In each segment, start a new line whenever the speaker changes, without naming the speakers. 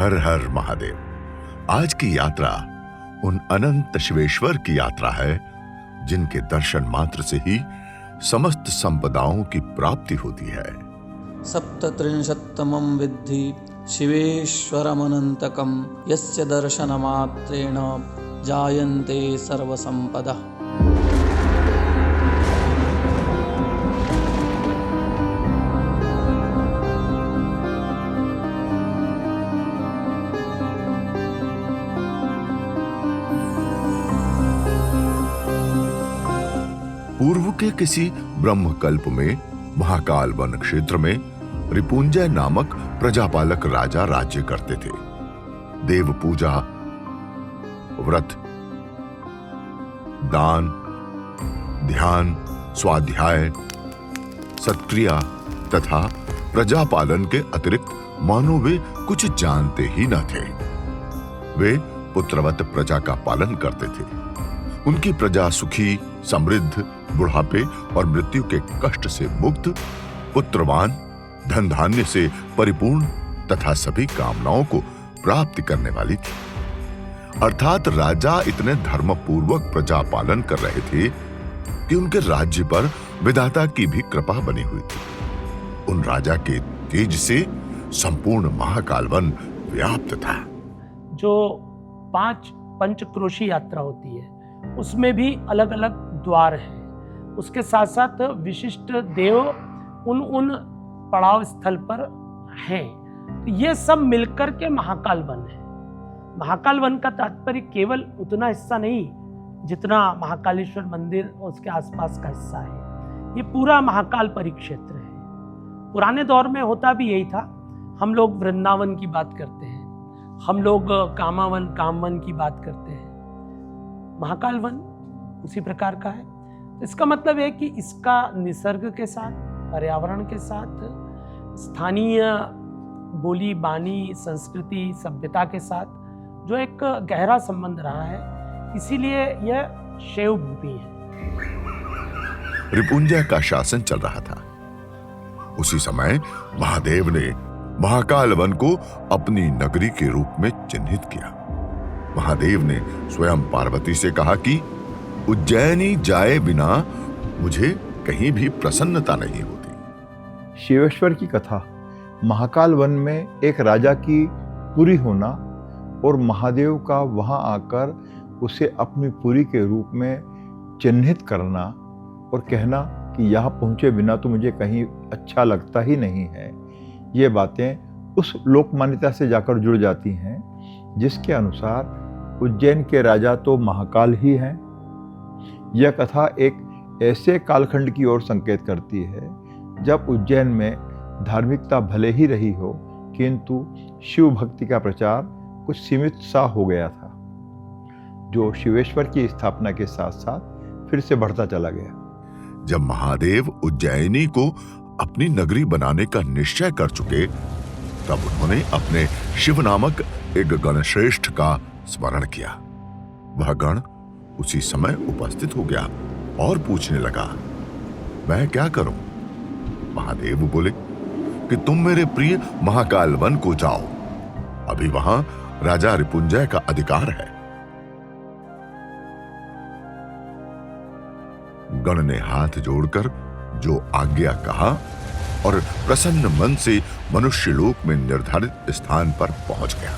हर हर महादेव। आज की यात्रा उन अनंत शिवेश्वर की यात्रा है जिनके दर्शन मात्र से ही समस्त संपदाओं की प्राप्ति होती है।
सप्तत्रिंशत्तमं विद्धि शिवेश्वरमनन्तकं यस्य दर्शनमात्रेण जायन्ते सर्वसंपदः।
पूर्व के किसी ब्रह्मकल्प में महाकाल वन क्षेत्र में रिपुंजय नामक प्रजापालक राजा राज्य करते थे। देव पूजा, व्रत, दान, ध्यान, स्वाध्याय, सत्क्रिया तथा प्रजापालन के अतिरिक्त मानो वे कुछ जानते ही न थे। वे पुत्रवत प्रजा का पालन करते थे। उनकी प्रजा सुखी, समृद्ध, बुढ़ापे और मृत्यु के कष्ट से मुक्त, पुत्रवान, धन धान्य से परिपूर्ण तथा सभी कामनाओं को प्राप्त करने वाली थी। अर्थात राजा इतने धर्मपूर्वक प्रजा पालन कर रहे थे कि उनके राज्य पर विधाता की भी कृपा बनी हुई थी। उन राजा के तेज से संपूर्ण महाकाल वन व्याप्त था।
जो 5 पंचक्रोशी यात्रा होती है उसमें भी अलग अलग द्वार हैं। उसके साथ साथ विशिष्ट देव उन पड़ाव स्थल पर हैं। तो ये सब मिलकर के महाकाल वन है। महाकाल वन का तात्पर्य केवल उतना हिस्सा नहीं जितना महाकालेश्वर मंदिर और उसके आसपास का हिस्सा है। ये पूरा महाकाल परिक्षेत्र है। पुराने दौर में होता भी यही था। हम लोग वृंदावन की बात करते हैं, हम लोग कामावन, कामवन की बात करते हैं। महाकाल वन उसी प्रकार का है। तो इसका मतलब है कि इसका निसर्ग के साथ, पर्यावरण के साथ, स्थानीय बोली बानी, संस्कृति, सभ्यता के साथ जो एक गहरा संबंध रहा है, इसीलिए यह शैव भूमि है।
रिपुंजय का शासन चल रहा था। उसी समय महादेव ने महाकाल वन को अपनी नगरी के रूप में चिन्हित किया। महादेव ने स्वयं पार्वती से कहा कि उज्जैनी जाए बिना मुझे कहीं भी प्रसन्नता नहीं होती।
शिवेश्वर की कथा महाकाल वन में एक राजा की पुरी होना और महादेव का वहां आकर उसे अपनी पुरी के रूप में चिन्हित करना और कहना कि यहाँ पहुँचे बिना तो मुझे कहीं अच्छा लगता ही नहीं है, ये बातें उस लोकमान्यता से जाकर जुड़ जाती हैं जिसके अनुसार उज्जैन के राजा तो महाकाल ही हैं। यह कथा एक ऐसे कालखंड की ओर संकेत करती है जब उज्जैन में धार्मिकता भले ही रही हो किंतु शिव भक्ति का प्रचार कुछ सीमित सा हो गया था, जो शिवेश्वर की स्थापना के साथ साथ फिर से बढ़ता चला गया।
जब महादेव उज्जैनी को अपनी नगरी बनाने का निश्चय कर चुके तब उन्होंने अपने शिव नामक एक गणश्रेष्ठ का स्मरण किया। वह गण उसी समय उपस्थित हो गया और पूछने लगा, मैं क्या करूं? महादेव बोले कि तुम मेरे प्रिय महाकाल वन को जाओ, अभी वहां राजा रिपुंजय का अधिकार है। गण ने हाथ जोड़कर जो आज्ञा कहा और प्रसन्न मन से मनुष्य लोक में निर्धारित स्थान पर पहुंच गया।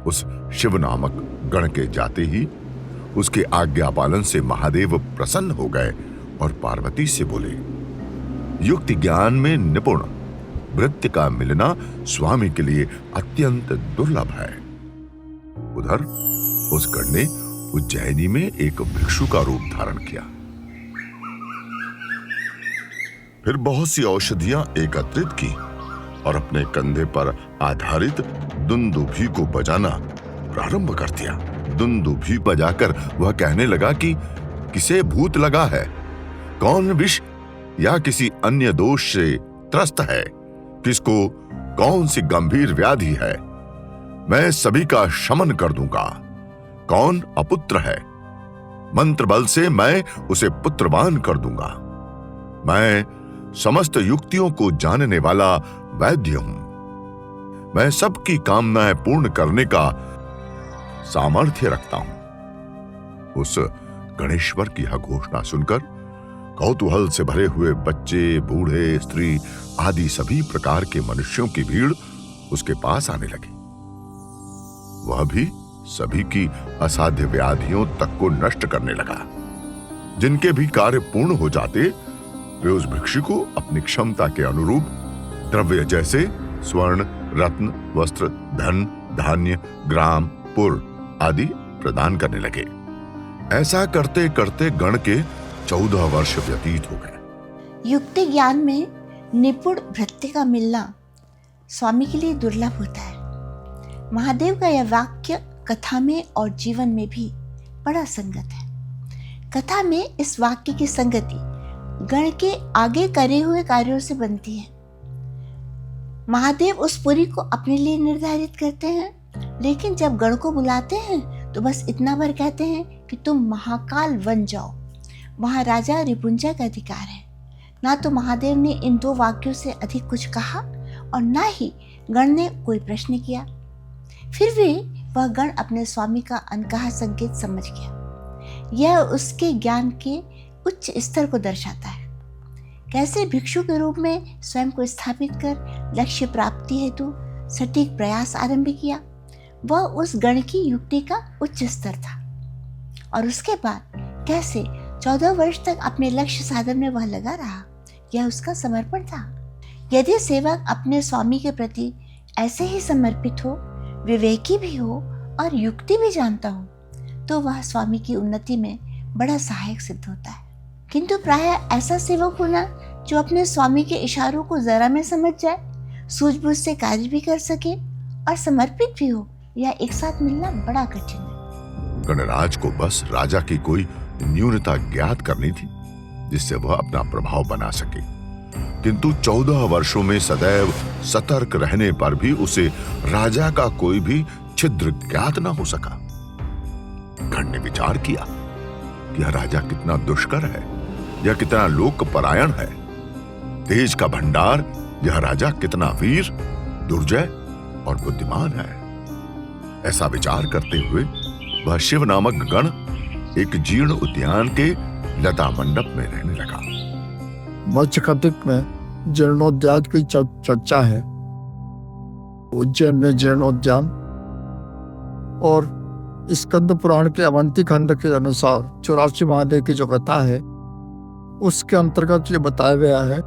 उस शिव नामक गण के जाते ही उसके आज्ञा पालन से महादेव प्रसन्न हो गए और पार्वती से बोले, युक्ति ज्ञान में निपुण भृत्य का मिलना स्वामी के लिए अत्यंत दुर्लभ है। उधर उस गण ने उज्जैनी में एक भिक्षु का रूप धारण किया। फिर बहुत सी औषधियां एकत्रित की और अपने कंधे पर आधारित दुंदुभी को बजाना प्रारंभ कर दिया। दुंदुभी बजाकर वह कहने लगा कि किसे भूत लगा है, कौन विष या किसी अन्य दोष से त्रस्त है, किसको कौन सी गंभीर व्याधि है, मैं सभी का शमन कर दूंगा। कौन अपुत्र है, मंत्र बल से मैं उसे पुत्रवान कर दूंगा। मैं समस्त युक्तियों को जानने वाला वैद्य हूं। मैं सबकी कामनाएं पूर्ण करने का सामर्थ्य रखता हूं। उस गणेश्वर की यह घोषणा सुनकर कौतूहल से भरे हुए बच्चे, बूढ़े, स्त्री आदि सभी प्रकार के मनुष्यों की भीड़ उसके पास आने लगी। वह भी सभी की असाध्य व्याधियों तक को नष्ट करने लगा। जिनके भी कार्य पूर्ण हो जाते वे उस भिक्षु को अपनी क्षमता के अनुरूप द्रव्य जैसे स्वर्ण, रत्न, वस्त्र, धन, धान्य, ग्राम, पुर आदि प्रदान करने लगे। ऐसा करते करते गण के 14 वर्ष व्यतीत हो गए।
युक्ति ज्ञान में निपुण भृत्य का मिलना स्वामी के लिए दुर्लभ होता है। महादेव का यह वाक्य कथा में और जीवन में भी बड़ा संगत है। कथा में इस वाक्य की संगति गण के आगे करे हुए कार्यों से बनती है। महादेव उस पुरी को अपने लिए निर्धारित करते हैं, लेकिन जब गण को बुलाते हैं तो बस इतना भर कहते हैं कि तुम महाकाल वन जाओ। वहां राजा रिपुंजय का अधिकार है। ना तो महादेव ने इन दो वाक्यों से अधिक कुछ कहा और ना ही गण ने कोई प्रश्न किया। फिर भी वह गण अपने स्वामी का अनकहा संकेत समझ गया। यह उसके ज्ञान के उच्च स्तर को दर्शाता है। कैसे भिक्षु के रूप में स्वयं को स्थापित कर लक्ष्य प्राप्ति हेतु सटीक प्रयास आरंभ किया, वह उस गण की युक्ति का उच्च स्तर था। और उसके बाद कैसे 14 वर्ष तक अपने लक्ष्य साधन में वह लगा रहा, यह उसका समर्पण था। यदि सेवक अपने स्वामी के प्रति ऐसे ही समर्पित हो, विवेकी भी हो और युक्ति भी जानता हो, तो वह स्वामी की उन्नति में बड़ा सहायक सिद्ध होता है। किंतु प्रायः ऐसा सेवक होना जो अपने स्वामी के इशारों को जरा में समझ जाए, सूझबूझ से कार्य भी कर सके और समर्पित भी हो, यह एक साथ मिलना बड़ा कठिन है।
गणराज को बस राजा की कोई न्यूनता ज्ञात करनी थी जिससे वह अपना प्रभाव बना सके। किंतु 14 वर्षों में सदैव सतर्क रहने पर भी उसे राजा का कोई भी छिद्र ज्ञात न हो सका। गण ने विचार किया कि यह राजा कितना दुष्कर है, यह कितना लोकपरायण है, तेज का भंडार, यह राजा कितना वीर, दुर्जय और बुद्धिमान है। ऐसा विचार करते हुए वह शिव नामक गण एक जीर्ण उद्यान के लता मंडप में रहने लगा।
मत्स्यकथित में जीर्णोद्यान की चर्चा है। उज्जैन में जीर्णोद्यान और स्कंद पुराण के अवंती खंड के अनुसार 84 महादेव की जो कथा है उसके अंतर्गत ये बताया गया है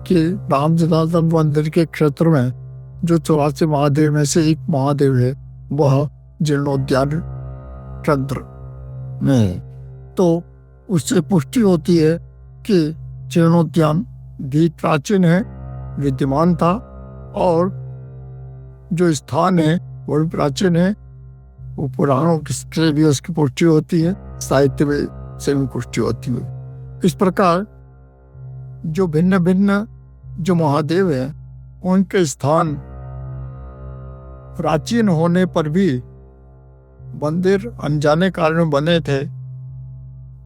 कि राम जनार्दन मंदिर के क्षेत्र में जो 84 महादेव में से एक महादेव है वह जीर्णोद्यान केंद्र में है। तो उससे पुष्टि होती है कि जीर्णोद्यान भी प्राचीन है, विद्यमान था और जो स्थान है वह भी प्राचीन है। वो पुराणों से भी उसकी पुष्टि होती है, साहित्य में से भी पुष्टि होती है। इस प्रकार जो भिन्न भिन्न जो महादेव हैं उनके स्थान प्राचीन होने पर भी मंदिर अनजाने कारण बने थे,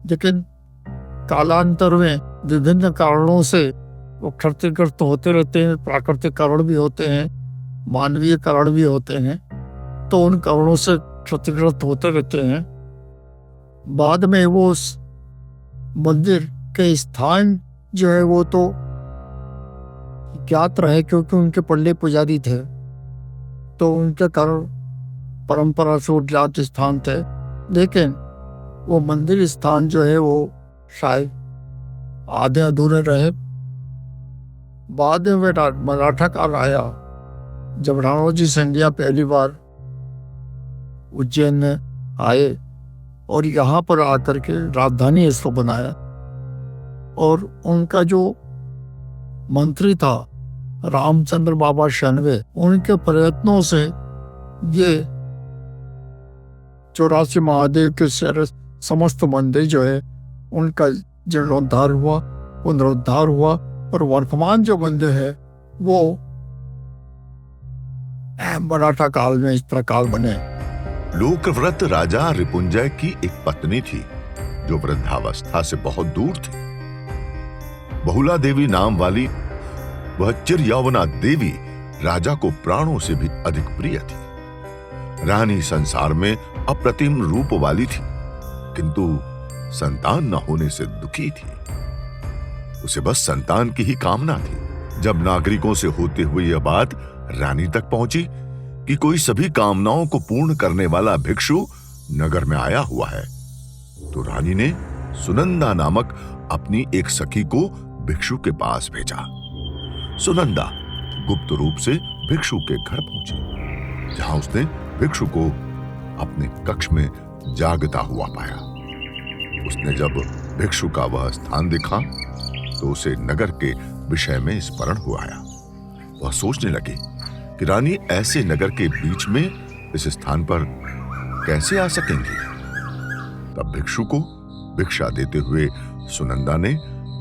लेकिन कालांतर में विभिन्न कारणों से वो क्षतिग्रस्त होते रहते हैं। प्राकृतिक कारण भी होते हैं, मानवीय कारण भी होते हैं, तो उन कारणों से क्षतिग्रस्त होते रहते हैं। बाद में वो उस मंदिर के स्थान जो है वो तो ज्ञात रहे क्योंकि उनके पल्ले पुजारी थे, तो उनके कारण परंपरा से ज्ञात स्थान थे। लेकिन वो मंदिर स्थान जो है वो शायद आधे अधूरे रहे। बाद में मराठा काल आया जब राणोजी सिंधिया पहली बार उज्जैन में आए और यहाँ पर आकर के राजधानी इसको बनाया। और उनका जो मंत्री था रामचंद्र बाबा शनवे, उनके प्रयत्नों से ये 84 महादेव के समस्त मंदिर जो है उनका जीर्णोद्धार हुआ, पुनरुद्धार हुआ और वर्तमान जो मंदिर है वो मराठा काल में इस प्रकार बने।
लोकव्रत राजा रिपुंजय की एक पत्नी थी जो वृद्धावस्था से बहुत दूर थी। बहुला देवी नाम वाली वह चिर यौवना देवी राजा को प्राणों से भी अधिक प्रिय थी। रानी संसार में अप्रतिम रूप वाली थी, किंतु संतान न होने से दुखी थी। उसे बस संतान की ही कामना थी। जब नागरिकों से होते हुए यह बात रानी तक पहुंची कि कोई सभी कामनाओं को पूर्ण करने वाला भिक्षु नगर में आया हुआ है, तो रानी ने सुनंदा नामक अपनी एक सखी को भिक्षु के पास भेजा। सुनंदा गुप्त रूप से भिक्षु के घर पहुंची, जहां उसने भिक्षु को अपने कक्ष में जागता हुआ पाया। उसने जब भिक्षु का वह स्थान देखा तो उसे नगर के विषय में स्मरण हुआ आया। वह सोचने लगी कि रानी ऐसे नगर के बीच में इस स्थान पर कैसे आ सकेंगी। तब भिक्षु को भिक्षा देते हुए सुनंदा ने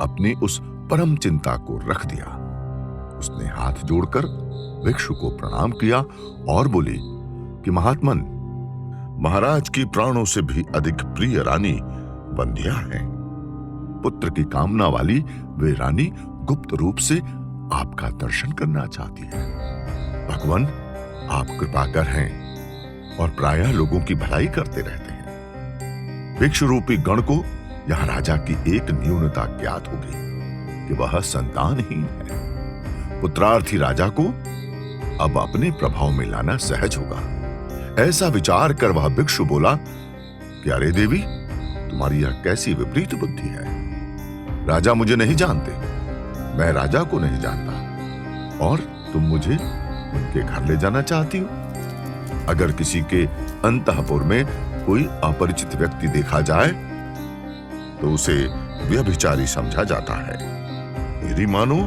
अपनी उस परम चिंता को रख दिया। उसने हाथ जोड़कर भिक्षु को प्रणाम किया और बोली कि महात्मन, महाराज की प्राणों से भी अधिक प्रिय रानी बंधिया है। पुत्र की कामना वाली वे रानी गुप्त रूप से आपका दर्शन करना चाहती है। भगवान, आप कृपाकर हैं और प्रायः लोगों की भलाई करते रहते हैं। भिक्षु रूपी गण को यहां राजा की एक न्यूनता ज्ञात होगी कि वह संतानहीन है। पुत्रार्थी राजा को अब अपने प्रभाव में लाना सहज होगा। ऐसा विचार कर वह भिक्षु बोला कि अरे देवी, तुम्हारी यह कैसी विपरीत बुद्धि है। राजा मुझे नहीं जानते, मैं राजा को नहीं जानता, और तुम मुझे उनके घर ले जाना चाहती हो। अगर किसी के अंतःपुर में कोई अपरिचित व्यक्ति देखा जाए तो उसे व्यभिचारी समझा जाता है। मेरी मानो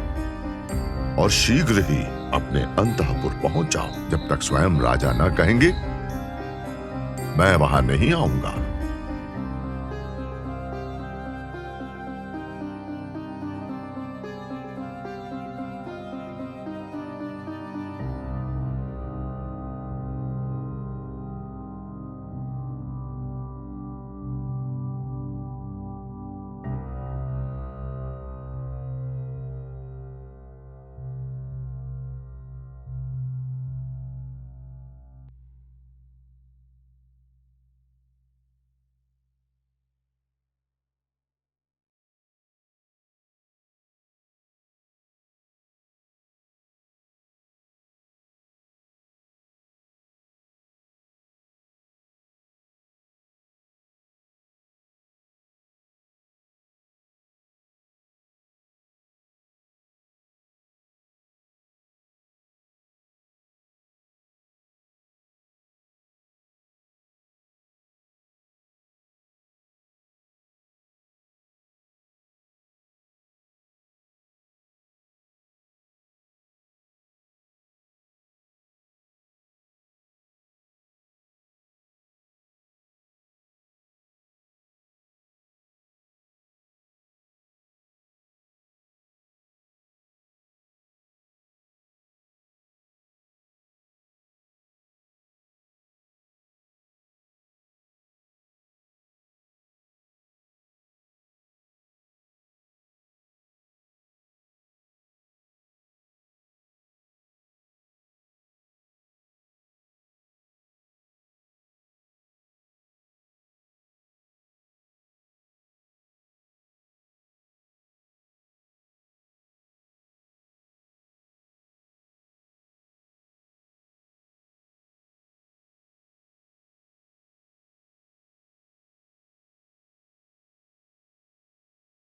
और शीघ्र ही अपने अंतःपुर पहुंच जाओ। जब तक स्वयं राजा न कहेंगे मैं वहां नहीं आऊंगा।